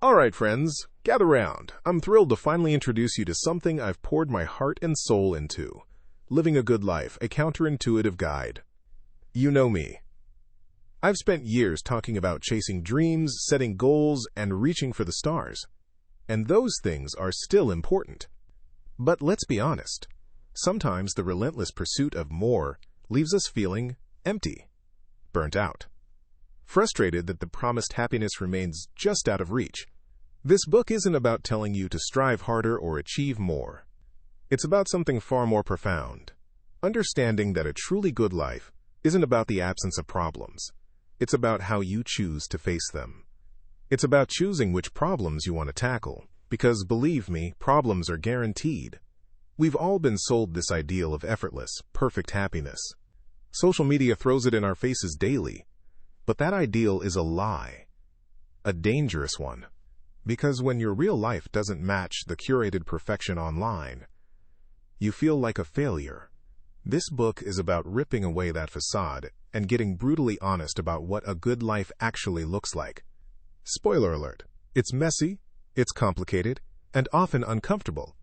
All right, friends, gather round. I'm thrilled to finally introduce you to something I've poured my heart and soul into. Living a Good Life, a counterintuitive guide. You know me. I've spent years talking about chasing dreams, setting goals, and reaching for the stars. And those things are still important. But let's be honest. Sometimes the relentless pursuit of more leaves us feeling empty, burnt out, frustrated that the promised happiness remains just out of reach. This book isn't about telling you to strive harder or achieve more. It's about something far more profound. Understanding that a truly good life isn't about the absence of problems. It's about how you choose to face them. It's about choosing which problems you want to tackle, because believe me, problems are guaranteed. We've all been sold this ideal of effortless, perfect happiness. Social media throws it in our faces daily, but that ideal is a lie. A dangerous one. Because when your real life doesn't match the curated perfection online, you feel like a failure. This book is about ripping away that facade and getting brutally honest about what a good life actually looks like. Spoiler alert, it's messy, it's complicated, and often uncomfortable.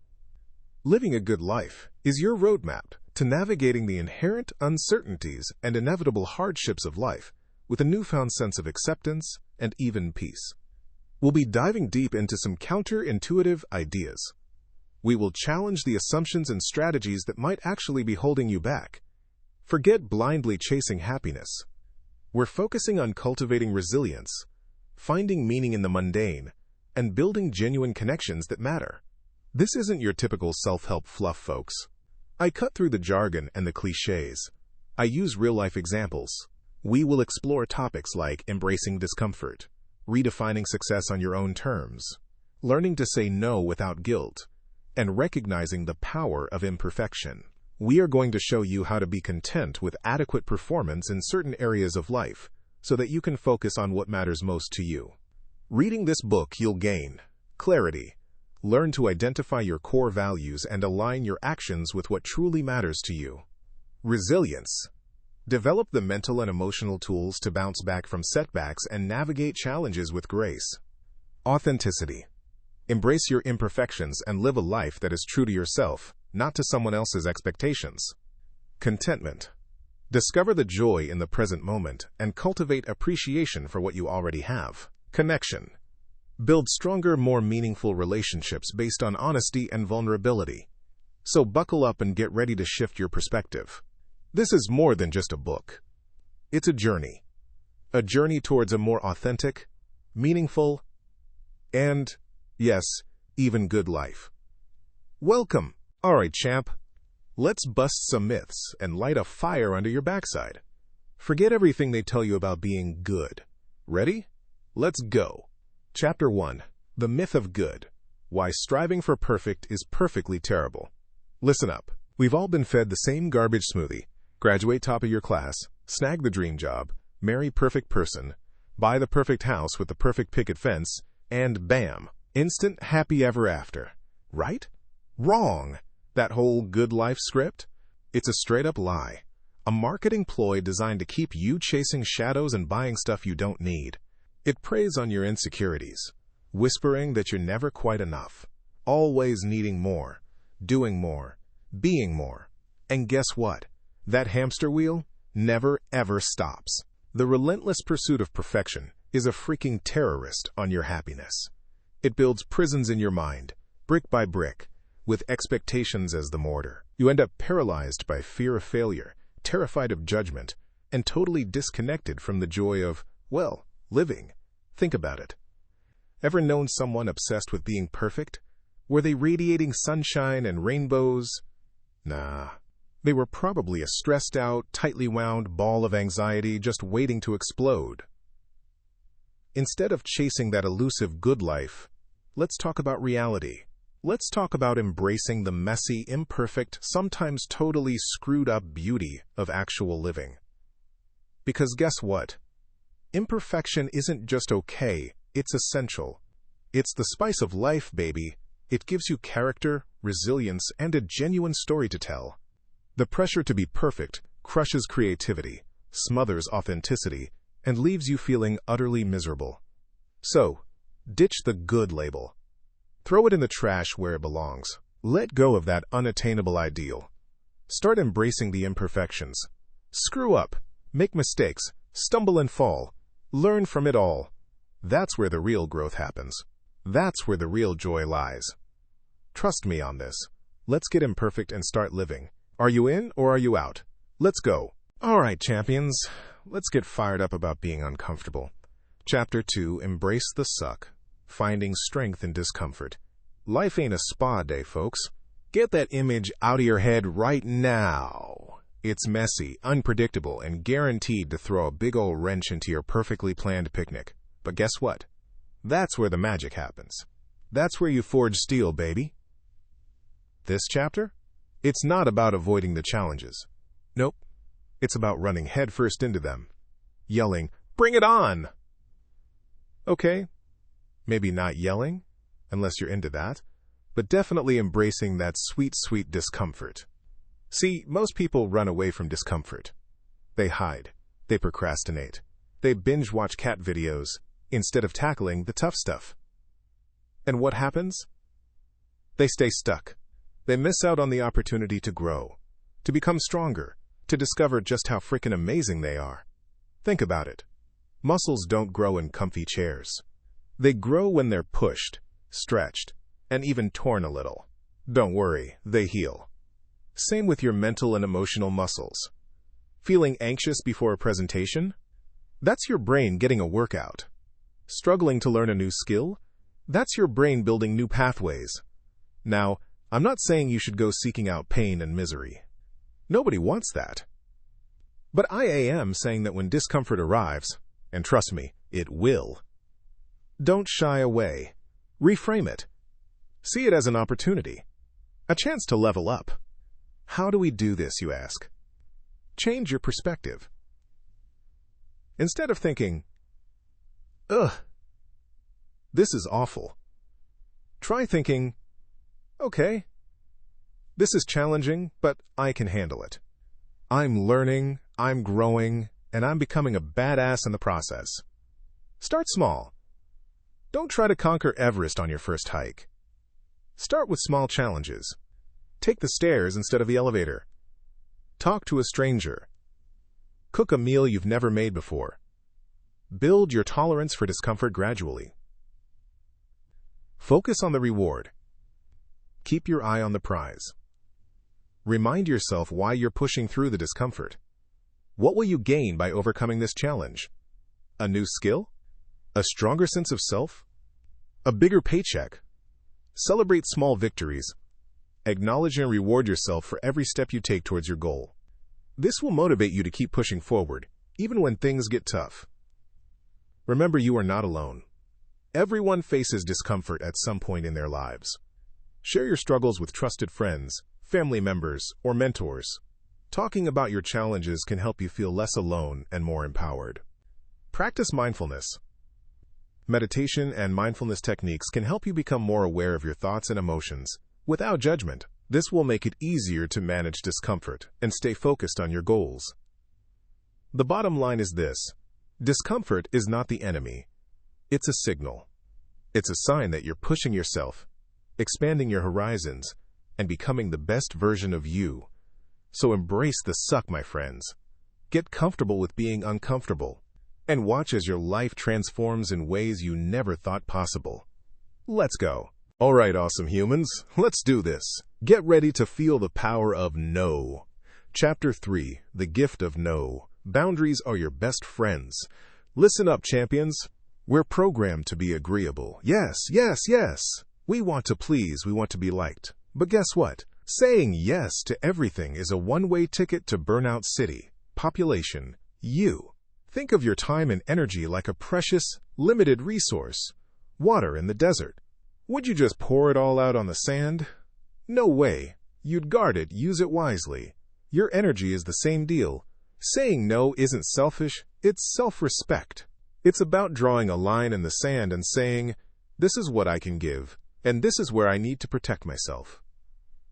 Living a good life is your roadmap to navigating the inherent uncertainties and inevitable hardships of life with a newfound sense of acceptance and even peace. We'll be diving deep into some counterintuitive ideas. We will challenge the assumptions and strategies that might actually be holding you back. Forget blindly chasing happiness. We're focusing on cultivating resilience, finding meaning in the mundane, and building genuine connections that matter. This isn't your typical self-help fluff, folks. I cut through the jargon and the cliches. I use real-life examples. We will explore topics like embracing discomfort, redefining success on your own terms, learning to say no without guilt, and recognizing the power of imperfection. We are going to show you how to be content with adequate performance in certain areas of life so that you can focus on what matters most to you. Reading this book, you'll gain clarity, learn to identify your core values and align your actions with what truly matters to you. Resilience. Develop the mental and emotional tools to bounce back from setbacks and navigate challenges with grace. Authenticity. Embrace your imperfections and live a life that is true to yourself, not to someone else's expectations. Contentment. Discover the joy in the present moment and cultivate appreciation for what you already have. Connection. Build stronger, more meaningful relationships based on honesty and vulnerability. So buckle up and get ready to shift your perspective. This is more than just a book. It's a journey towards a more authentic, meaningful, and, yes, even good life. Welcome. All right, champ. Let's bust some myths and light a fire under your backside. Forget everything they tell you about being good. Ready? Let's go. Chapter 1. The Myth of Good. Why striving for perfect is perfectly terrible. Listen up. We've all been fed the same garbage smoothie. Graduate top of your class, snag the dream job, marry perfect person, buy the perfect house with the perfect picket fence, and bam, instant happy ever after. Right? Wrong. That whole good life script? It's a straight-up lie. A marketing ploy designed to keep you chasing shadows and buying stuff you don't need. It preys on your insecurities, whispering that you're never quite enough, always needing more, doing more, being more. And guess what? That hamster wheel never ever stops. The relentless pursuit of perfection is a freaking terrorist on your happiness. It builds prisons in your mind, brick by brick, with expectations as the mortar. You end up paralyzed by fear of failure, terrified of judgment, and totally disconnected from the joy of, well, living. Think about it. Ever known someone obsessed with being perfect? Were they radiating sunshine and rainbows? Nah. They were probably a stressed out, tightly wound ball of anxiety just waiting to explode. Instead of chasing that elusive good life, let's talk about reality. Let's talk about embracing the messy, imperfect, sometimes totally screwed up beauty of actual living. Because guess what? Imperfection isn't just okay, it's essential. It's the spice of life, baby. It gives you character, resilience, and a genuine story to tell. The pressure to be perfect crushes creativity, smothers authenticity, and leaves you feeling utterly miserable. So, Ditch the good label. Throw it in the trash where it belongs. Let go of that unattainable ideal. Start embracing the imperfections. Screw up, make mistakes, stumble and fall. Learn from it all. That's where the real growth happens. That's where the real joy lies. Trust me on this. Let's get imperfect and start living. Are you in or are you out? Let's go. All right, champions. Let's get fired up about being uncomfortable. Chapter 2, Embrace the Suck. Finding strength in discomfort. Life ain't a spa day, folks. Get that image out of your head right now. It's messy, unpredictable, and guaranteed to throw a big old wrench into your perfectly planned picnic. But guess what? That's where the magic happens. That's where you forge steel, baby. This chapter? It's not about avoiding the challenges. Nope. It's about running headfirst into them. Yelling, "Bring it on!" Okay, maybe not yelling, unless you're into that, but definitely embracing that sweet, sweet discomfort. See, most people run away from discomfort. They hide. They procrastinate. They binge-watch cat videos instead of tackling the tough stuff. And what happens? They stay stuck. They miss out on the opportunity to grow, to become stronger, to discover just how frickin' amazing they are. Think about it. Muscles don't grow in comfy chairs. They grow when they're pushed, stretched, and even torn a little. Don't worry, they heal. Same with your mental and emotional muscles. Feeling anxious before a presentation? That's your brain getting a workout. Struggling to learn a new skill? That's your brain building new pathways. Now, I'm not saying you should go seeking out pain and misery. Nobody wants that. But I am saying that when discomfort arrives, and trust me, it will, don't shy away. Reframe it. See it as an opportunity, a chance to level up. How do we do this, you ask? Change your perspective. Instead of thinking, "Ugh, this is awful," try thinking, "Okay, this is challenging, but I can handle it. I'm learning, I'm growing, and I'm becoming a badass in the process." Start small. Don't try to conquer Everest on your first hike. Start with small challenges. Take the stairs instead of the elevator. Talk to a stranger. Cook a meal you've never made before. Build your tolerance for discomfort gradually. Focus on the reward. Keep your eye on the prize. Remind yourself why you're pushing through the discomfort. What will you gain by overcoming this challenge? A new skill? A stronger sense of self? A bigger paycheck? Celebrate small victories. Acknowledge and reward yourself for every step you take towards your goal. This will motivate you to keep pushing forward, even when things get tough. Remember, you are not alone. Everyone faces discomfort at some point in their lives. Share your struggles with trusted friends, family members, or mentors. Talking about your challenges can help you feel less alone and more empowered. Practice mindfulness. Meditation and mindfulness techniques can help you become more aware of your thoughts and emotions, without judgment. This will make it easier to manage discomfort and stay focused on your goals. The bottom line is this: discomfort is not the enemy. It's a signal. It's a sign that you're pushing yourself, expanding your horizons, and becoming the best version of you. So embrace the suck, my friends. Get comfortable with being uncomfortable, and watch as your life transforms in ways you never thought possible. Let's go. All right, awesome humans, let's do this. Get ready to feel the power of no. Chapter 3, The Gift of No. Boundaries are your best friends. Listen up, champions. We're programmed to be agreeable. Yes, yes, yes. We want to please, we want to be liked. But guess what? Saying yes to everything is a one-way ticket to Burnout City. Population, you. Think of your time and energy like a precious, limited resource. Water in the desert. Would you just pour it all out on the sand? No way. You'd guard it, use it wisely. Your energy is the same deal. Saying no isn't selfish, it's self-respect. It's about drawing a line in the sand and saying, this is what I can give, and this is where I need to protect myself.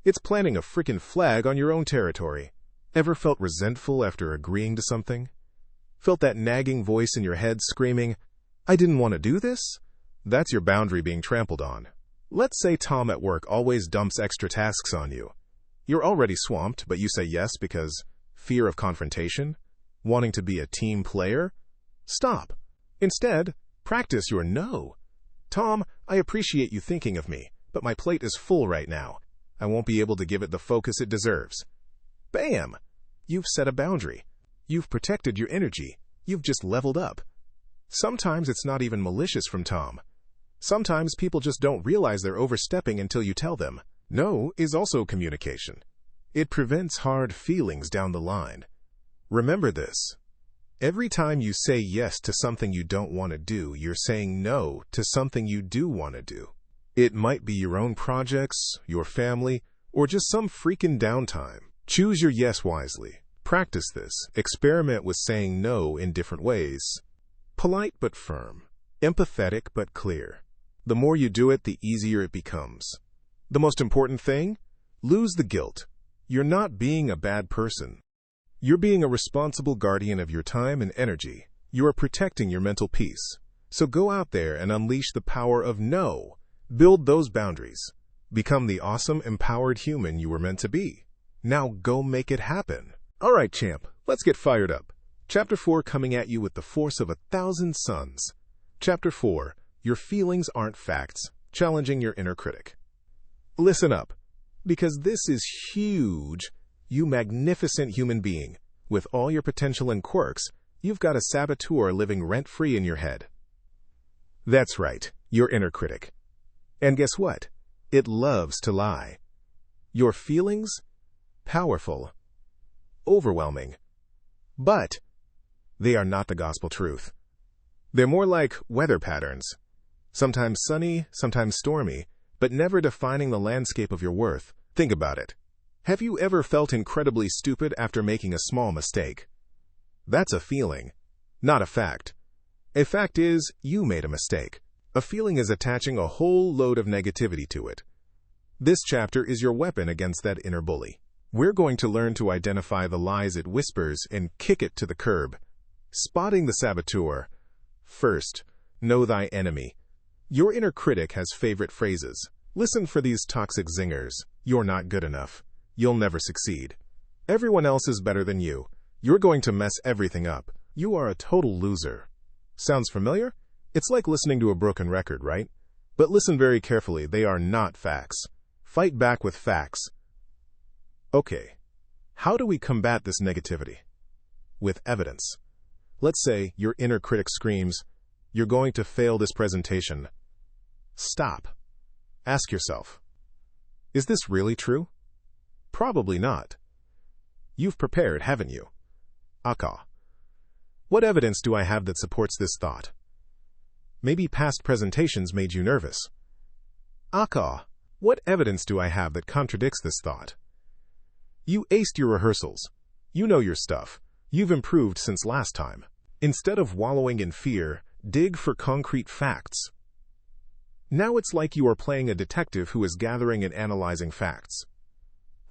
It's planting a frickin' flag on your own territory. Ever felt resentful after agreeing to something? Felt that nagging voice in your head screaming, I didn't want to do this? That's your boundary being trampled on. Let's say Tom at work always dumps extra tasks on you. You're already swamped, but you say yes because fear of confrontation? Wanting to be a team player? Stop. Instead, practice your no. Tom, I appreciate you thinking of me, but my plate is full right now. I won't be able to give it the focus it deserves. Bam! You've set a boundary. You've protected your energy. You've just leveled up. Sometimes it's not even malicious from Tom. Sometimes people just don't realize they're overstepping until you tell them. No is also communication. It prevents hard feelings down the line. Remember this. Every time you say yes to something you don't want to do, you're saying no to something you do want to do. It might be your own projects, your family, or just some freaking downtime. Choose your yes wisely. Practice this. Experiment with saying no in different ways. Polite but firm. Empathetic but clear. The more you do it, the easier it becomes. The most important thing? Lose the guilt. You're not being a bad person. You're being a responsible guardian of your time and energy. You are protecting your mental peace. So go out there and unleash the power of no. Build those boundaries. Become the awesome, empowered human you were meant to be. Now go make it happen. All right, champ, let's get fired up. Chapter 4 coming at you with the force of 1,000 suns. Chapter 4, Your Feelings Aren't Facts, Challenging Your Inner Critic. Listen up, because this is huge. You magnificent human being, with all your potential and quirks, you've got a saboteur living rent-free in your head. That's right, your inner critic. And guess what? It loves to lie. Your feelings? Powerful. Overwhelming. But they are not the gospel truth. They're more like weather patterns. Sometimes sunny, sometimes stormy, but never defining the landscape of your worth. Think about it. Have you ever felt incredibly stupid after making a small mistake? That's a feeling, not a fact. A fact is, you made a mistake. A feeling is attaching a whole load of negativity to it. This chapter is your weapon against that inner bully. We're going to learn to identify the lies it whispers and kick it to the curb. Spotting the saboteur. First, know thy enemy. Your inner critic has favorite phrases. Listen for these toxic zingers. You're not good enough. You'll never succeed. Everyone else is better than you. You're going to mess everything up. You are a total loser. Sounds familiar? It's like listening to a broken record, right? But listen very carefully. They are not facts. Fight back with facts. Okay, how do we combat this negativity? With evidence. Let's say your inner critic screams, "You're going to fail this presentation." Stop. Ask yourself, is this really true? Probably not. You've prepared, haven't you? Aka. What evidence do I have that supports this thought? Maybe past presentations made you nervous. Aka. What evidence do I have that contradicts this thought? You aced your rehearsals. You know your stuff. You've improved since last time. Instead of wallowing in fear, dig for concrete facts. Now it's like you are playing a detective who is gathering and analyzing facts.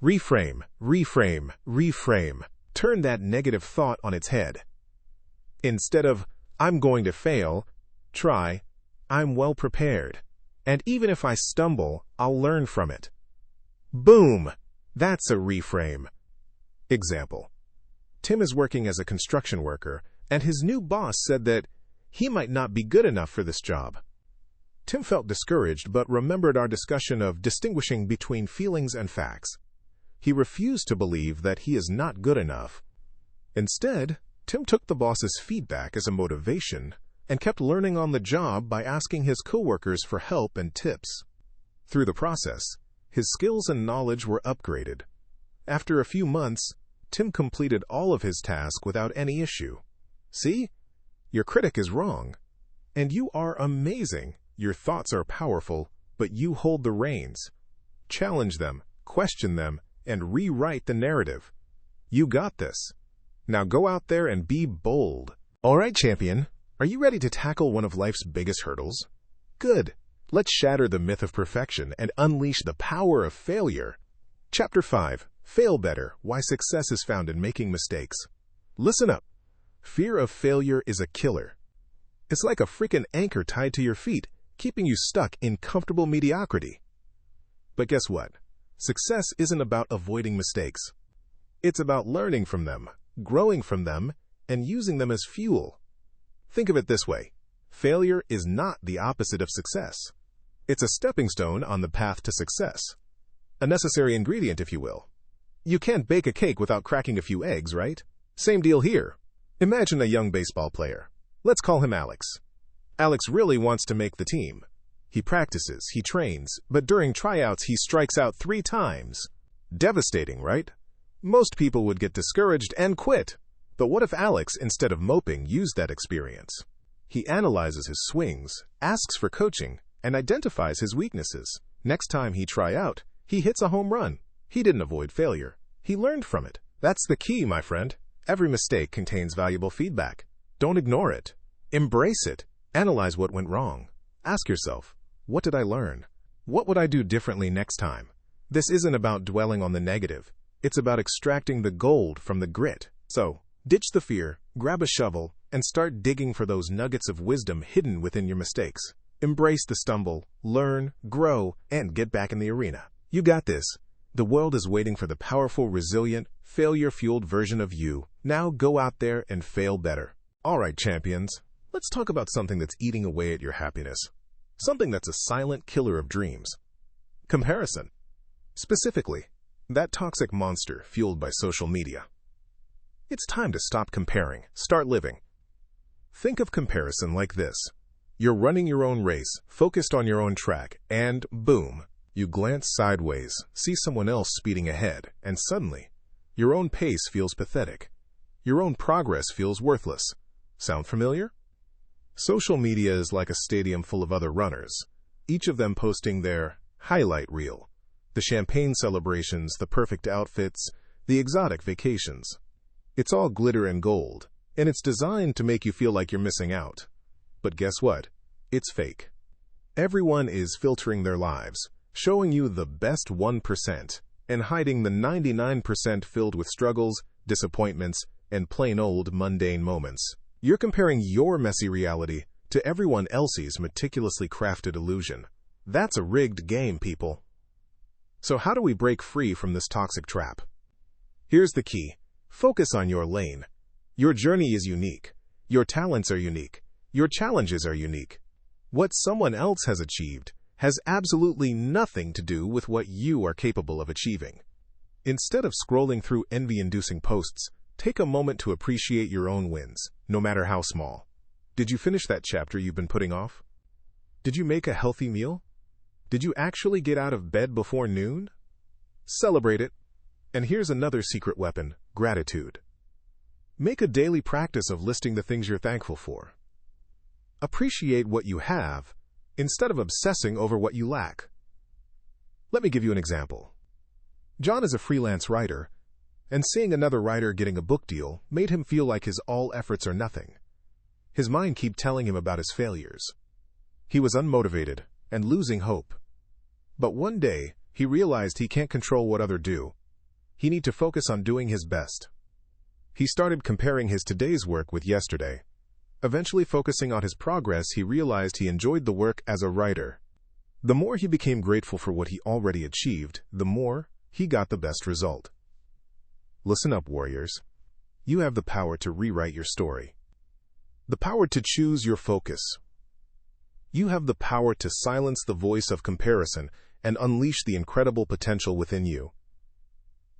Reframe, reframe, reframe. Turn that negative thought on its head. Instead of, "I'm going to fail," try, "I'm well prepared. And even if I stumble, I'll learn from it." Boom! That's a reframe. Example. Tim is working as a construction worker, and his new boss said that he might not be good enough for this job. Tim felt discouraged, but remembered our discussion of distinguishing between feelings and facts. He refused to believe that he is not good enough. Instead, Tim took the boss's feedback as a motivation and kept learning on the job by asking his coworkers for help and tips. Through the process, his skills and knowledge were upgraded. After a few months, Tim completed all of his tasks without any issue. See? Your critic is wrong. And you are amazing. Your thoughts are powerful, but you hold the reins. Challenge them, question them, and rewrite the narrative. You got this. Now go out there and be bold. All right, champion. Are you ready to tackle one of life's biggest hurdles? Good. Let's shatter the myth of perfection and unleash the power of failure. Chapter 5. Fail Better. Why Success is Found in Making Mistakes. Listen up. Fear of failure is a killer. It's like a freaking anchor tied to your feet. keeping you stuck in comfortable mediocrity. But guess what? Success isn't about avoiding mistakes. It's about learning from them, growing from them, and using them as fuel. Think of it this way. Failure is not the opposite of success. It's a stepping stone on the path to success. A necessary ingredient, if you will. You can't bake a cake without cracking a few eggs, right? Same deal here. Imagine a young baseball player. Let's call him Alex. Alex really wants to make the team. He practices, he trains, but during tryouts he strikes out 3 times. Devastating, right? Most people would get discouraged and quit. But what if Alex, instead of moping, used that experience? He analyzes his swings, asks for coaching, and identifies his weaknesses. Next time he tries out, he hits a home run. He didn't avoid failure. He learned from it. That's the key, my friend. Every mistake contains valuable feedback. Don't ignore it. Embrace it. Analyze what went wrong. Ask yourself, what did I learn? What would I do differently next time? This isn't about dwelling on the negative. It's about extracting the gold from the grit. So, ditch the fear, grab a shovel, and start digging for those nuggets of wisdom hidden within your mistakes. Embrace the stumble, learn, grow, and get back in the arena. You got this. The world is waiting for the powerful, resilient, failure-fueled version of you. Now go out there and fail better. All right, champions. Let's talk about something that's eating away at your happiness. Something that's a silent killer of dreams. Comparison. Specifically, that toxic monster fueled by social media. It's time to stop comparing, start living. Think of comparison like this. You're running your own race, focused on your own track, and boom, you glance sideways, see someone else speeding ahead, and suddenly, your own pace feels pathetic. Your own progress feels worthless. Sound familiar? Social media is like a stadium full of other runners, each of them posting their highlight reel. The champagne celebrations, the perfect outfits, the exotic vacations. It's all glitter and gold, and it's designed to make you feel like you're missing out. But guess what? It's fake. Everyone is filtering their lives, showing you the best 1%, and hiding the 99% filled with struggles, disappointments, and plain old mundane moments. You're comparing your messy reality to everyone else's meticulously crafted illusion. That's a rigged game, people. So how do we break free from this toxic trap? Here's the key. Focus on your lane. Your journey is unique. Your talents are unique. Your challenges are unique. What someone else has achieved has absolutely nothing to do with what you are capable of achieving. Instead of scrolling through envy-inducing posts, take a moment to appreciate your own wins, no matter how small. Did you finish that chapter you've been putting off? Did you make a healthy meal? Did you actually get out of bed before noon? Celebrate it. And here's another secret weapon, gratitude. Make a daily practice of listing the things you're thankful for. Appreciate what you have, instead of obsessing over what you lack. Let me give you an example. John is a freelance writer, and seeing another writer getting a book deal made him feel like his all efforts are nothing. His mind kept telling him about his failures. He was unmotivated and losing hope. But one day, he realized he can't control what others do. He needs to focus on doing his best. He started comparing his today's work with yesterday. Eventually focusing on his progress, he realized he enjoyed the work as a writer. The more he became grateful for what he already achieved, the more he got the best result. Listen up, warriors. You have the power to rewrite your story. The power to choose your focus. You have the power to silence the voice of comparison and unleash the incredible potential within you.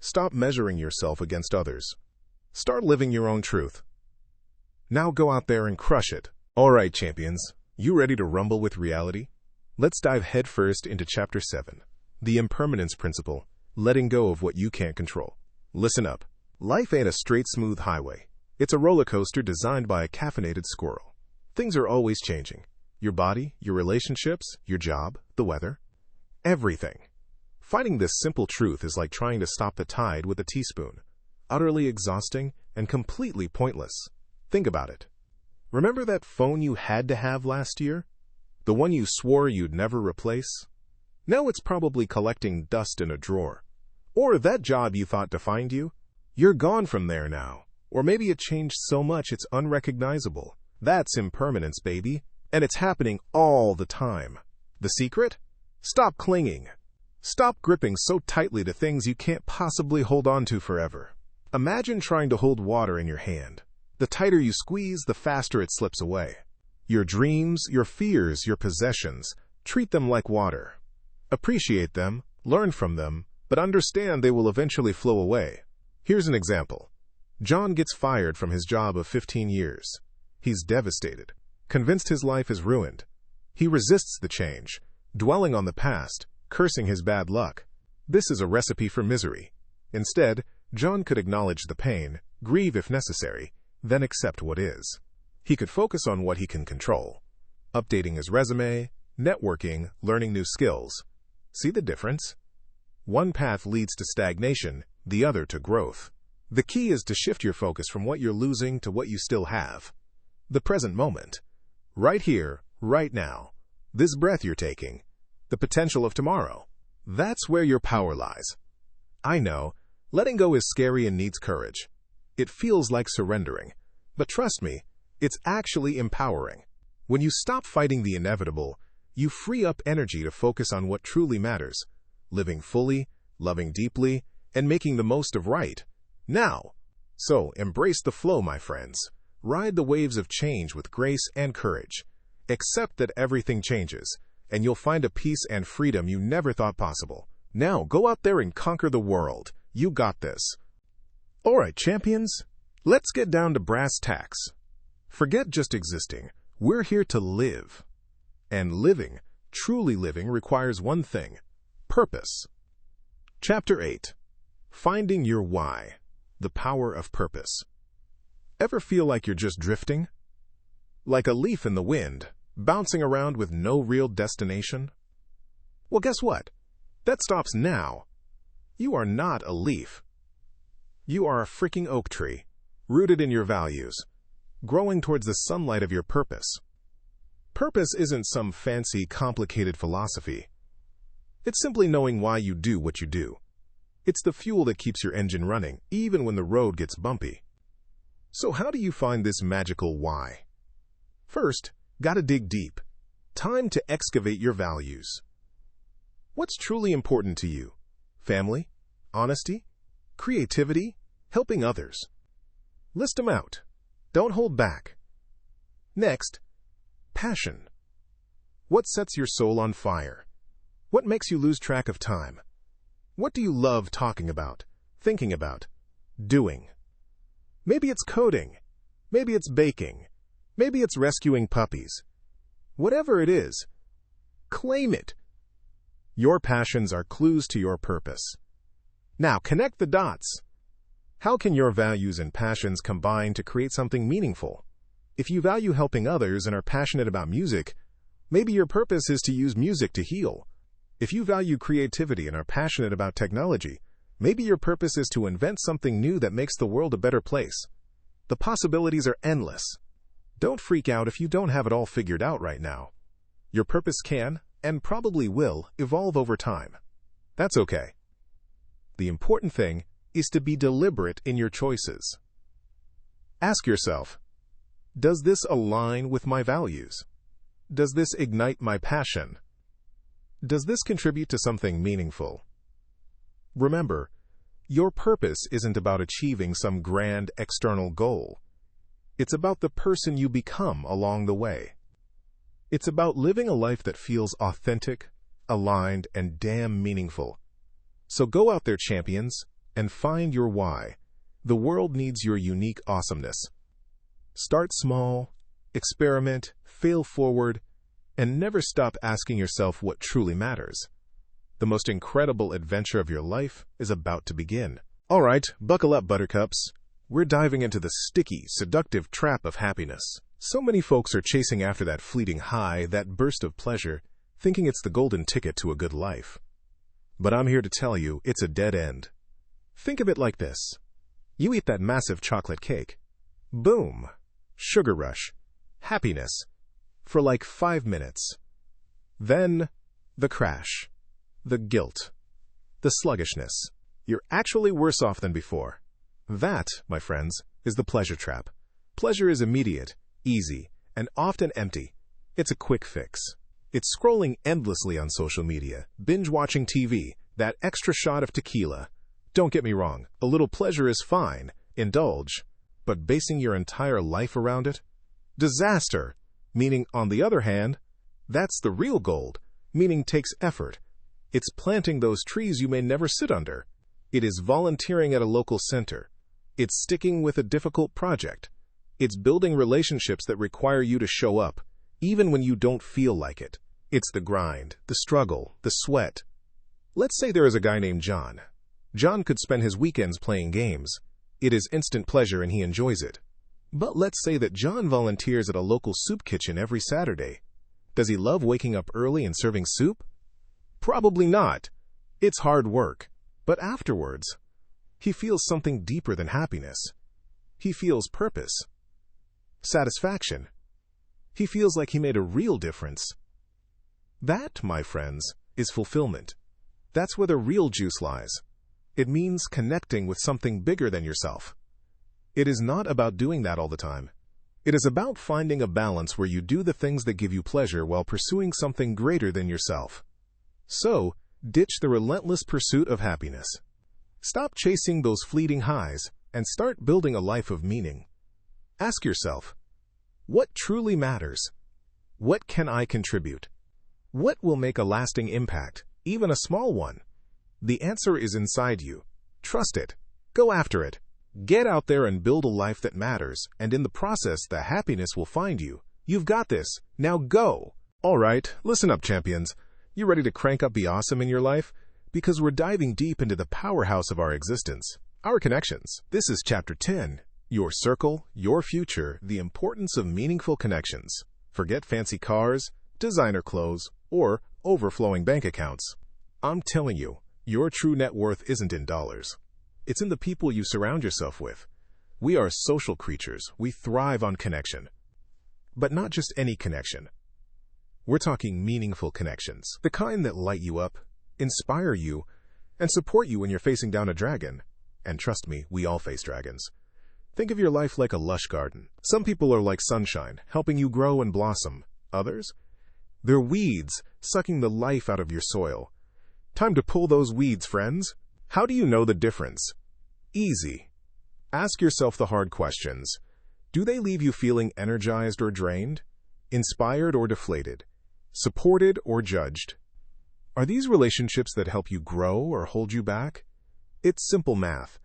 Stop measuring yourself against others. Start living your own truth. Now go out there and crush it. All right, champions, you ready to rumble with reality? Let's dive headfirst into Chapter 7, The Impermanence Principle, Letting Go of What You Can't Control. Listen up. Life ain't a straight, smooth highway. It's a roller coaster designed by a caffeinated squirrel. Things are always changing. Your body, your relationships, your job, the weather. Everything. Fighting this simple truth is like trying to stop the tide with a teaspoon. Utterly exhausting and completely pointless. Think about it. Remember that phone you had to have last year? The one you swore you'd never replace? Now it's probably collecting dust in a drawer. Or that job you thought defined you? You're gone from there now. Or maybe it changed so much it's unrecognizable. That's impermanence, baby. And it's happening all the time. The secret? Stop clinging. Stop gripping so tightly to things you can't possibly hold on to forever. Imagine trying to hold water in your hand. The tighter you squeeze, the faster it slips away. Your dreams, your fears, your possessions, treat them like water. Appreciate them, learn from them, but understand they will eventually flow away. Here's an example. John gets fired from his job of 15 years. He's devastated, convinced his life is ruined. He resists the change, dwelling on the past, cursing his bad luck. This is a recipe for misery. Instead, John could acknowledge the pain, grieve if necessary, then accept what is. He could focus on what he can control. Updating his resume, networking, learning new skills. See the difference? One path leads to stagnation, the other to growth. The key is to shift your focus from what you're losing to what you still have. The present moment. Right here, right now. This breath you're taking. The potential of tomorrow. That's where your power lies. I know, letting go is scary and needs courage. It feels like surrendering. But trust me, it's actually empowering. When you stop fighting the inevitable, you free up energy to focus on what truly matters. Living fully, loving deeply, and making the most of right now. So, embrace the flow, my friends. Ride the waves of change with grace and courage. Accept that everything changes, and you'll find a peace and freedom you never thought possible. Now, go out there and conquer the world. You got this. Alright, champions, let's get down to brass tacks. Forget just existing. We're here to live. And living, truly living, requires one thing: purpose. Chapter 8. Finding Your Why. The Power of Purpose. Ever feel like you're just drifting? Like a leaf in the wind, bouncing around with no real destination? Well, guess what? That stops now. You are not a leaf. You are a freaking oak tree, rooted in your values, growing towards the sunlight of your purpose. Purpose isn't some fancy, complicated philosophy. It's simply knowing why you do what you do. It's the fuel that keeps your engine running, even when the road gets bumpy. So how do you find this magical why? First, gotta dig deep. Time to excavate your values. What's truly important to you? Family? Honesty? Creativity? Helping others? List them out. Don't hold back. Next, passion. What sets your soul on fire? What makes you lose track of time? What do you love talking about, thinking about, doing? Maybe it's coding. Maybe it's baking. Maybe it's rescuing puppies. Whatever it is, claim it. Your passions are clues to your purpose. Now, connect the dots. How can your values and passions combine to create something meaningful? If you value helping others and are passionate about music, maybe your purpose is to use music to heal. If you value creativity and are passionate about technology, maybe your purpose is to invent something new that makes the world a better place. The possibilities are endless. Don't freak out if you don't have it all figured out right now. Your purpose can, and probably will, evolve over time. That's okay. The important thing is to be deliberate in your choices. Ask yourself, does this align with my values? Does this ignite my passion? Does this contribute to something meaningful? Remember, your purpose isn't about achieving some grand external goal. It's about the person you become along the way. It's about living a life that feels authentic, aligned, and damn meaningful. So go out there, champions, and find your why. The world needs your unique awesomeness. Start small, experiment, fail forward, and never stop asking yourself what truly matters. The most incredible adventure of your life is about to begin. All right, buckle up, buttercups. We're diving into the sticky, seductive trap of happiness. So many folks are chasing after that fleeting high, that burst of pleasure, thinking it's the golden ticket to a good life. But I'm here to tell you, it's a dead end. Think of it like this. You eat that massive chocolate cake. Boom. Sugar rush. Happiness. For like 5 minutes. Then, the crash. The guilt. The sluggishness. You're actually worse off than before. That, my friends, is the pleasure trap. Pleasure is immediate, easy, and often empty. It's a quick fix. It's scrolling endlessly on social media, binge-watching TV, that extra shot of tequila. Don't get me wrong, a little pleasure is fine, indulge, but basing your entire life around it? Disaster! Meaning, on the other hand, that's the real gold, meaning takes effort. It's planting those trees you may never sit under. It is volunteering at a local center. It's sticking with a difficult project. It's building relationships that require you to show up, even when you don't feel like it. It's the grind, the struggle, the sweat. Let's say there is a guy named John. John could spend his weekends playing games. It is instant pleasure and he enjoys it. But let's say that John volunteers at a local soup kitchen every Saturday. Does he love waking up early and serving soup? Probably not. It's hard work. But afterwards, he feels something deeper than happiness. He feels purpose. Satisfaction. He feels like he made a real difference. That, my friends, is fulfillment. That's where the real juice lies. It means connecting with something bigger than yourself. It is not about doing that all the time. It is about finding a balance where you do the things that give you pleasure while pursuing something greater than yourself. So, ditch the relentless pursuit of happiness. Stop chasing those fleeting highs and start building a life of meaning. Ask yourself, what truly matters? What can I contribute? What will make a lasting impact, even a small one? The answer is inside you. Trust it. Go after it. Get out there and build a life that matters, and in the process, the happiness will find you. You've got this. Now go! All right, listen up, champions. You ready to crank up the awesome in your life? Because we're diving deep into the powerhouse of our existence, our connections. This is Chapter 10, Your Circle, Your Future, the Importance of Meaningful Connections. Forget fancy cars, designer clothes, or overflowing bank accounts. I'm telling you, your true net worth isn't in dollars. It's in the people you surround yourself with. We are social creatures. We thrive on connection. But not just any connection. We're talking meaningful connections. The kind that light you up, inspire you, and support you when you're facing down a dragon. And trust me, we all face dragons. Think of your life like a lush garden. Some people are like sunshine, helping you grow and blossom. Others? They're weeds, sucking the life out of your soil. Time to pull those weeds, friends. How do you know the difference? Easy. Ask yourself the hard questions. Do they leave you feeling energized or drained? Inspired or deflated? Supported or judged? Are these relationships that help you grow or hold you back? It's simple math.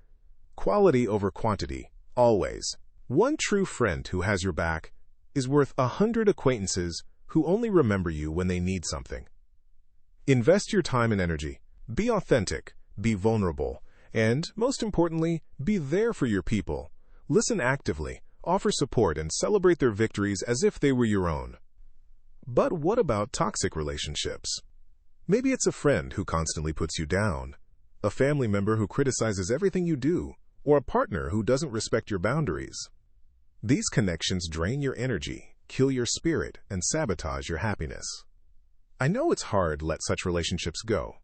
Quality over quantity, always. One true friend who has your back is worth 100 acquaintances who only remember you when they need something. Invest your time and energy. Be authentic. Be vulnerable. And, most importantly, be there for your people. Listen actively, offer support, and celebrate their victories as if they were your own. But what about toxic relationships? Maybe it's a friend who constantly puts you down, a family member who criticizes everything you do, or a partner who doesn't respect your boundaries. These connections drain your energy, kill your spirit, and sabotage your happiness. I know it's hard to let such relationships go,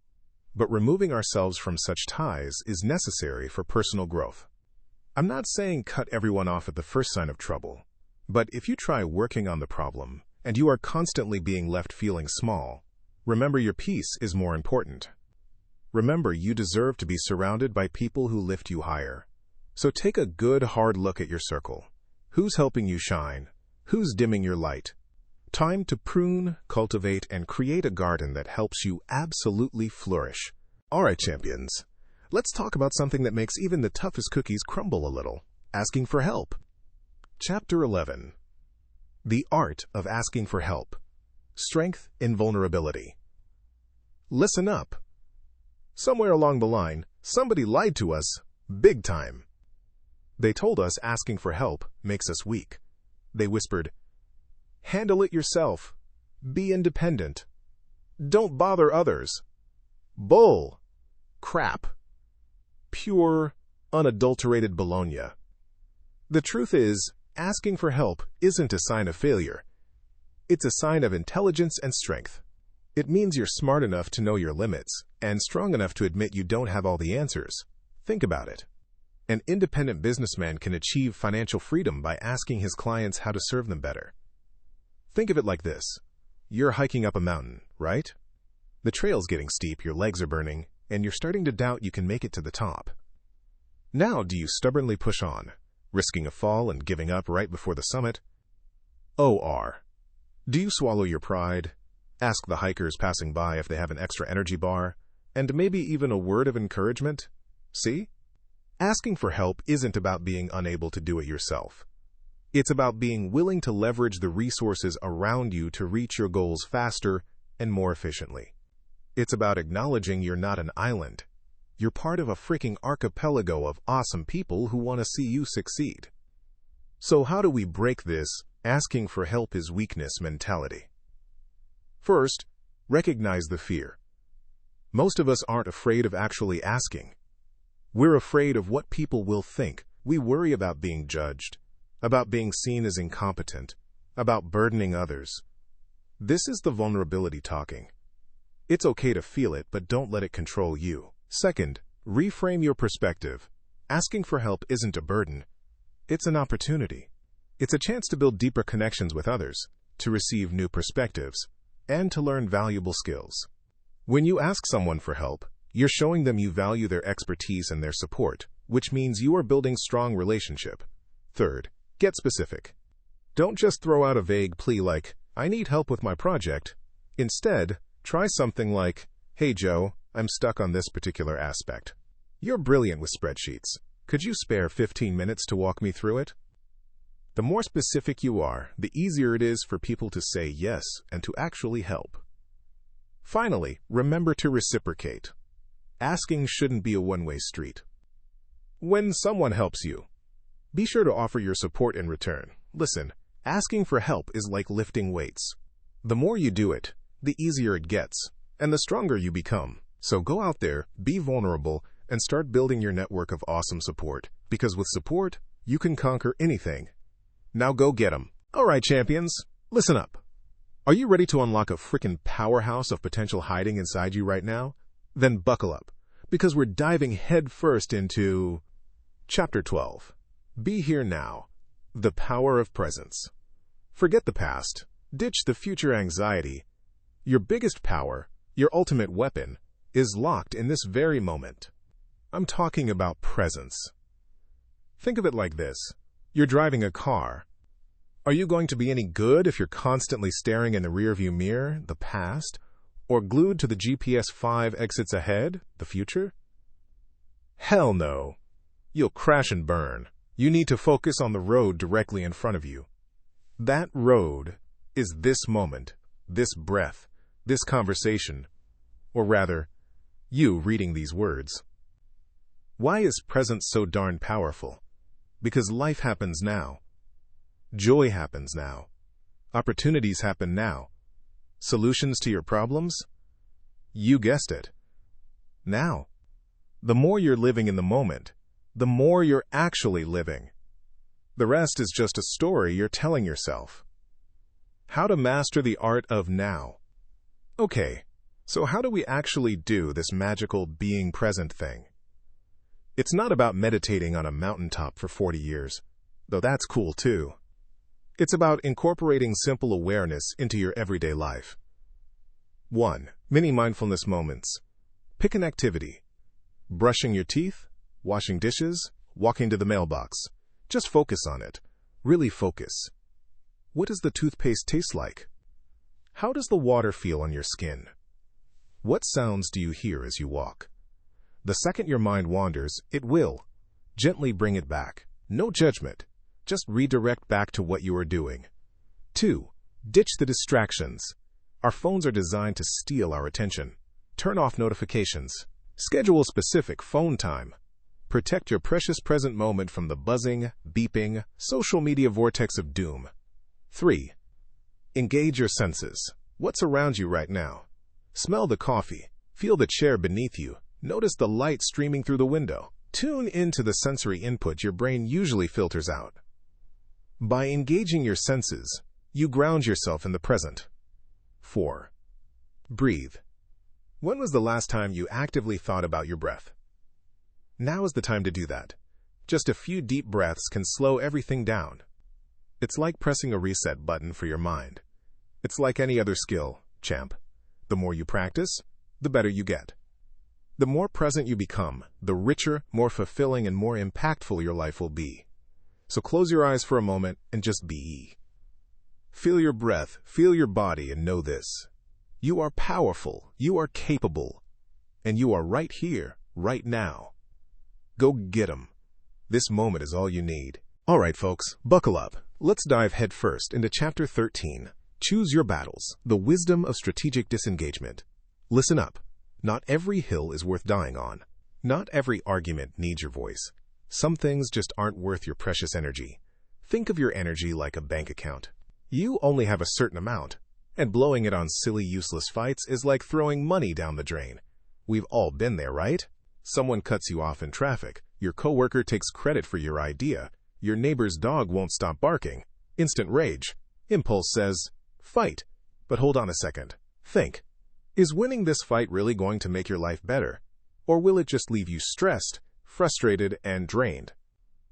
but removing ourselves from such ties is necessary for personal growth. I'm not saying cut everyone off at the first sign of trouble, but if you try working on the problem and you are constantly being left feeling small, remember your peace is more important. Remember you deserve to be surrounded by people who lift you higher. So take a good hard look at your circle. Who's helping you shine? Who's dimming your light? Time to prune, cultivate, and create a garden that helps you absolutely flourish. All right, champions. Let's talk about something that makes even the toughest cookies crumble a little. Asking for help. Chapter 11. The Art of Asking for Help. Strength in Vulnerability. Listen up. Somewhere along the line, somebody lied to us, big time. They told us asking for help makes us weak. They whispered, "Handle it yourself. Be independent. Don't bother others." Bull. Crap. Pure, unadulterated bologna. The truth is, asking for help isn't a sign of failure. It's a sign of intelligence and strength. It means you're smart enough to know your limits and strong enough to admit you don't have all the answers. Think about it. An independent businessman can achieve financial freedom by asking his clients how to serve them better. Think of it like this. You're hiking up a mountain, right? The trail's getting steep, your legs are burning, and you're starting to doubt you can make it to the top. Now, do you stubbornly push on, risking a fall and giving up right before the summit? Or do you swallow your pride, ask the hikers passing by if they have an extra energy bar, and maybe even a word of encouragement? See? Asking for help isn't about being unable to do it yourself. It's about being willing to leverage the resources around you to reach your goals faster and more efficiently. It's about acknowledging you're not an island. You're part of a freaking archipelago of awesome people who want to see you succeed. So how do we break this asking for help is weakness mentality? First, recognize the fear. Most of us aren't afraid of actually asking. We're afraid of what people will think. We worry about being judged, about being seen as incompetent, about burdening others. This is the vulnerability talking. It's okay to feel it, but don't let it control you. Second, reframe your perspective. Asking for help isn't a burden. It's an opportunity. It's a chance to build deeper connections with others, to receive new perspectives, and to learn valuable skills. When you ask someone for help, you're showing them you value their expertise and their support, which means you are building strong relationship. Third, get specific. Don't just throw out a vague plea like, "I need help with my project." Instead, try something like, "Hey Joe, I'm stuck on this particular aspect. You're brilliant with spreadsheets. Could you spare 15 minutes to walk me through it?" The more specific you are, the easier it is for people to say yes and to actually help. Finally, remember to reciprocate. Asking shouldn't be a one-way street. When someone helps you, be sure to offer your support in return. Listen, asking for help is like lifting weights. The more you do it, the easier it gets, and the stronger you become. So go out there, be vulnerable, and start building your network of awesome support. Because with support, you can conquer anything. Now go get 'em. All right, champions, listen up. Are you ready to unlock a frickin' powerhouse of potential hiding inside you right now? Then buckle up, because we're diving headfirst into Chapter 12. Be here now. The power of presence. Forget the past. Ditch the future anxiety. Your biggest power, your ultimate weapon, is locked in this very moment. I'm talking about presence. Think of it like this. You're driving a car. Are you going to be any good if you're constantly staring in the rearview mirror, the past, or glued to the GPS 5 exits ahead, the future? Hell no. You'll crash and burn. You need to focus on the road directly in front of you. That road is this moment, this breath, this conversation, or rather, you reading these words. Why is presence so darn powerful? Because life happens now. Joy happens now. Opportunities happen now. Solutions to your problems? You guessed it. Now. The more you're living in the moment, the more you're actually living. The rest is just a story you're telling yourself. How to master the art of now. Okay, so how do we actually do this magical being present thing? It's not about meditating on a mountaintop for 40 years, though that's cool too. It's about incorporating simple awareness into your everyday life. 1. Mini mindfulness moments. Pick an activity. Brushing your teeth, washing dishes, walking to the mailbox. Just focus on it. Really focus. What does the toothpaste taste like? How does the water feel on your skin? What sounds do you hear as you walk? The second your mind wanders, it will. Gently bring it back. No judgment. Just redirect back to what you are doing. 2. Ditch the distractions. Our phones are designed to steal our attention. Turn off notifications. Schedule specific phone time. Protect your precious present moment from the buzzing, beeping, social media vortex of doom. 3. Engage your senses. What's around you right now? Smell the coffee. Feel the chair beneath you. Notice the light streaming through the window. Tune into the sensory input your brain usually filters out. By engaging your senses, you ground yourself in the present. 4. Breathe. When was the last time you actively thought about your breath? Now is the time to do that. Just a few deep breaths can slow everything down. It's like pressing a reset button for your mind. It's like any other skill, champ. The more you practice, the better you get. The more present you become, the richer, more fulfilling, and more impactful your life will be. So close your eyes for a moment and just be. Feel your breath, feel your body, and know this. You are powerful, you are capable, and you are right here, right now. Go get 'em. This moment is all you need. All right, folks, buckle up. Let's dive headfirst into Chapter 13. Choose your battles, the wisdom of strategic disengagement. Listen up. Not every hill is worth dying on. Not every argument needs your voice. Some things just aren't worth your precious energy. Think of your energy like a bank account. You only have a certain amount, and blowing it on silly, useless fights is like throwing money down the drain. We've all been there, right? Someone cuts you off in traffic. Your coworker takes credit for your idea. Your neighbor's dog won't stop barking. Instant rage. Impulse says, fight. But hold on a second. Think. Is winning this fight really going to make your life better? Or will it just leave you stressed, frustrated, and drained?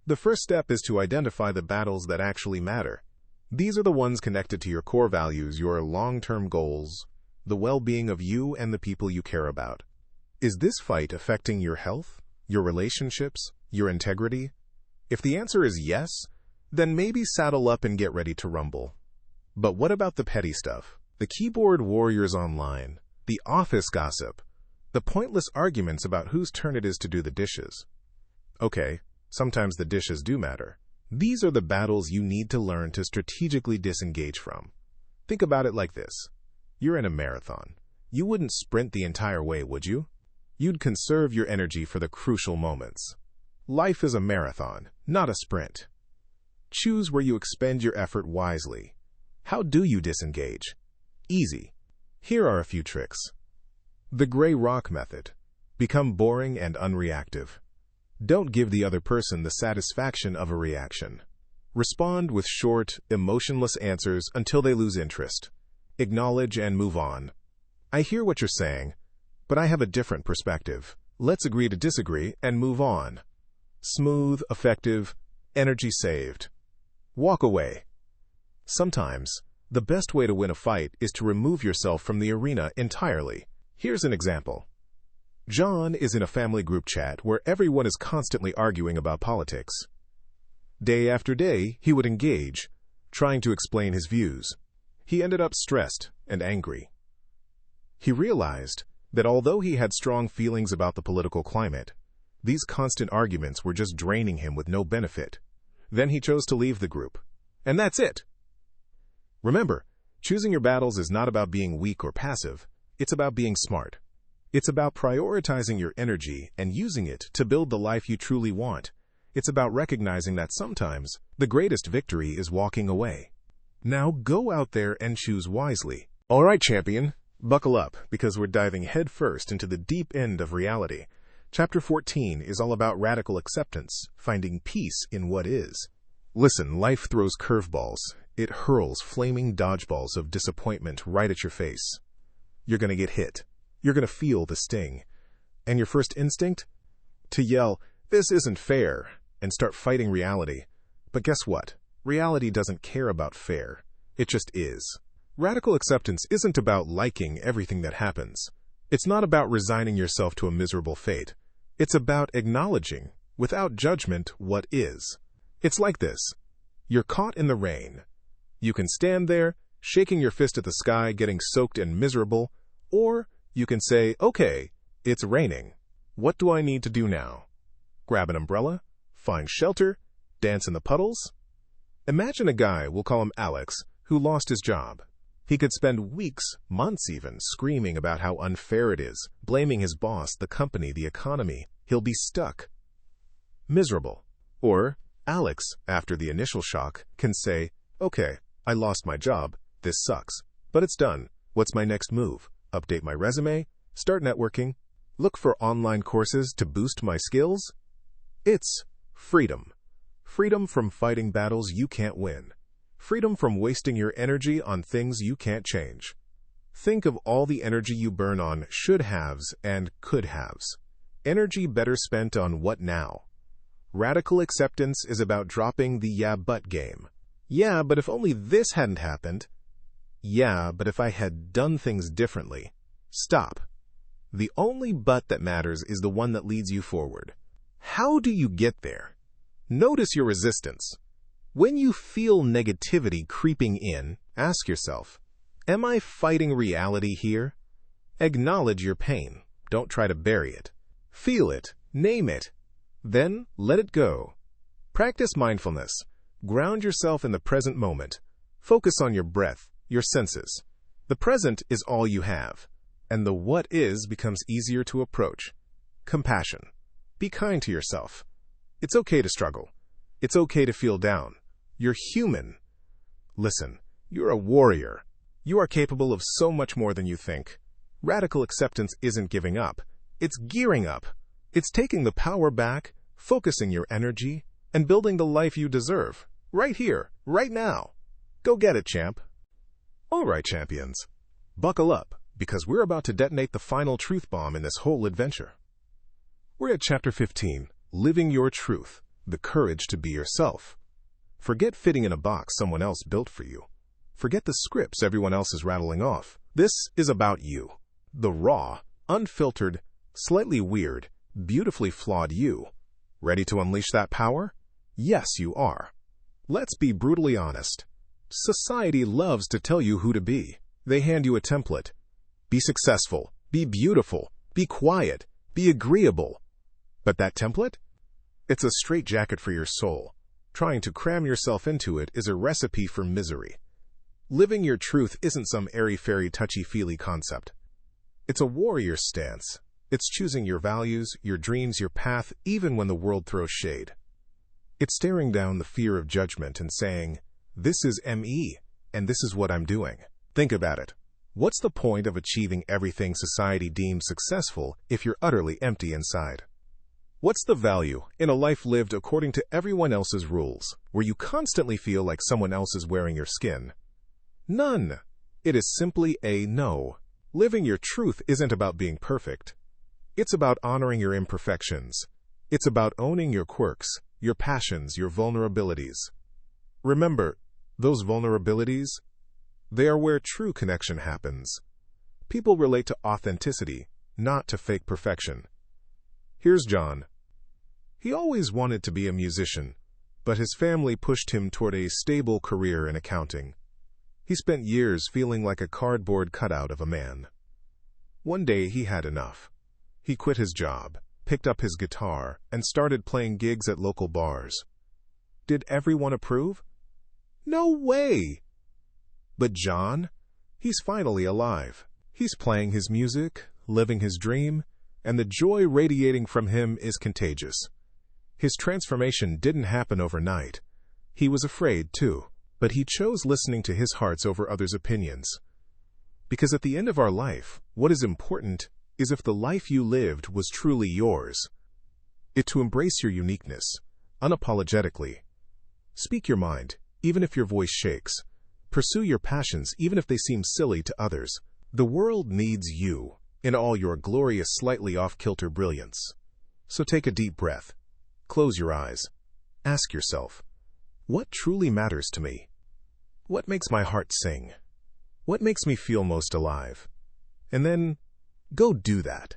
The first step is to identify the battles that actually matter. These are the ones connected to your core values, your long-term goals, the well-being of you and the people you care about. Is this fight affecting your health, your relationships, your integrity? If the answer is yes, then maybe saddle up and get ready to rumble. But what about the petty stuff? The keyboard warriors online, the office gossip, the pointless arguments about whose turn it is to do the dishes. Okay, sometimes the dishes do matter. These are the battles you need to learn to strategically disengage from. Think about it like this. You're in a marathon. You wouldn't sprint the entire way, would you? You'd conserve your energy for the crucial moments. Life is a marathon, not a sprint. Choose where you expend your effort wisely. How do you disengage? Easy. Here are a few tricks. The gray rock method. Become boring and unreactive. Don't give the other person the satisfaction of a reaction. Respond with short, emotionless answers until they lose interest. Acknowledge and move on. I hear what you're saying, but I have a different perspective. Let's agree to disagree and move on. Smooth, effective, energy saved. Walk away. Sometimes, the best way to win a fight is to remove yourself from the arena entirely. Here's an example. John is in a family group chat where everyone is constantly arguing about politics. Day after day, he would engage, trying to explain his views. He ended up stressed and angry. He realized that although he had strong feelings about the political climate, these constant arguments were just draining him with no benefit. Then he chose to leave the group. And that's it. Remember, choosing your battles is not about being weak or passive. It's about being smart. It's about prioritizing your energy and using it to build the life you truly want. It's about recognizing that sometimes the greatest victory is walking away. Now go out there and choose wisely. All right, champion, buckle up because we're diving headfirst into the deep end of reality. Chapter 14 is all about radical acceptance, finding peace in what is. Listen, life throws curveballs. It hurls flaming dodgeballs of disappointment right at your face. You're going to get hit. You're going to feel the sting. And your first instinct? To yell, "This isn't fair," and start fighting reality. But guess what? Reality doesn't care about fair. It just is. Radical acceptance isn't about liking everything that happens. It's not about resigning yourself to a miserable fate. It's about acknowledging, without judgment, what is. It's like this. You're caught in the rain. You can stand there, shaking your fist at the sky, getting soaked and miserable, or you can say, okay, it's raining. What do I need to do now? Grab an umbrella, find shelter, dance in the puddles? Imagine a guy, we'll call him Alex, who lost his job. He could spend weeks, months even, screaming about how unfair it is, blaming his boss, the company, the economy. He'll be stuck. Miserable. Or Alex, after the initial shock, can say, okay, I lost my job. This sucks. But it's done. What's my next move? Update my resume? Start networking? Look for online courses to boost my skills? It's freedom. Freedom from fighting battles you can't win. Freedom from wasting your energy on things you can't change. Think of all the energy you burn on should-haves and could-haves. Energy better spent on what now? Radical acceptance is about dropping the yeah, but game. Yeah, but if only this hadn't happened. Yeah, but if I had done things differently. Stop. The only but that matters is the one that leads you forward. How do you get there? Notice your resistance. When you feel negativity creeping in, ask yourself, am I fighting reality here? Acknowledge your pain. Don't try to bury it. Feel it. Name it. Then let it go. Practice mindfulness. Ground yourself in the present moment. Focus on your breath, your senses. The present is all you have, and the what is becomes easier to approach. Compassion. Be kind to yourself. It's okay to struggle. It's okay to feel down. You're human. Listen, you're a warrior. You are capable of so much more than you think. Radical acceptance isn't giving up. It's gearing up. It's taking the power back, focusing your energy, and building the life you deserve. Right here, right now. Go get it, champ. All right, champions. Buckle up, because we're about to detonate the final truth bomb in this whole adventure. We're at Chapter 15, Living Your Truth, the Courage to Be Yourself. Forget fitting in a box someone else built for you. Forget the scripts everyone else is rattling off. This is about you. The raw, unfiltered, slightly weird, beautifully flawed you. Ready to unleash that power? Yes, you are. Let's be brutally honest. Society loves to tell you who to be. They hand you a template. Be successful, be beautiful, be quiet, be agreeable. But that template? It's a straitjacket for your soul. Trying to cram yourself into it is a recipe for misery. Living your truth isn't some airy-fairy touchy-feely concept. It's a warrior stance. It's choosing your values, your dreams, your path, even when the world throws shade. It's staring down the fear of judgment and saying, this is me, and this is what I'm doing. Think about it. What's the point of achieving everything society deems successful if you're utterly empty inside? What's the value in a life lived according to everyone else's rules, where you constantly feel like someone else is wearing your skin? None. It is simply a no. Living your truth isn't about being perfect. It's about honoring your imperfections. It's about owning your quirks, your passions, your vulnerabilities. Remember, those vulnerabilities, they are where true connection happens. People relate to authenticity, not to fake perfection. Here's John. He always wanted to be a musician, but his family pushed him toward a stable career in accounting. He spent years feeling like a cardboard cutout of a man. One day he had enough. He quit his job, picked up his guitar, and started playing gigs at local bars. Did everyone approve? No way! But John, he's finally alive. He's playing his music, living his dream, and the joy radiating from him is contagious. His transformation didn't happen overnight. He was afraid, too, but he chose listening to his hearts over others' opinions. Because at the end of our life, what is important is if the life you lived was truly yours. To embrace your uniqueness, unapologetically. Speak your mind, even if your voice shakes. Pursue your passions, even if they seem silly to others. The world needs you, in all your glorious, slightly off-kilter brilliance. So take a deep breath. Close your eyes. Ask yourself, what truly matters to me? What makes my heart sing? What makes me feel most alive? And then, go do that.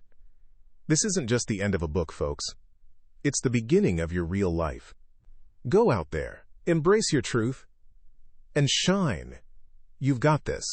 This isn't just the end of a book, folks. It's the beginning of your real life. Go out there, embrace your truth, and shine. You've got this.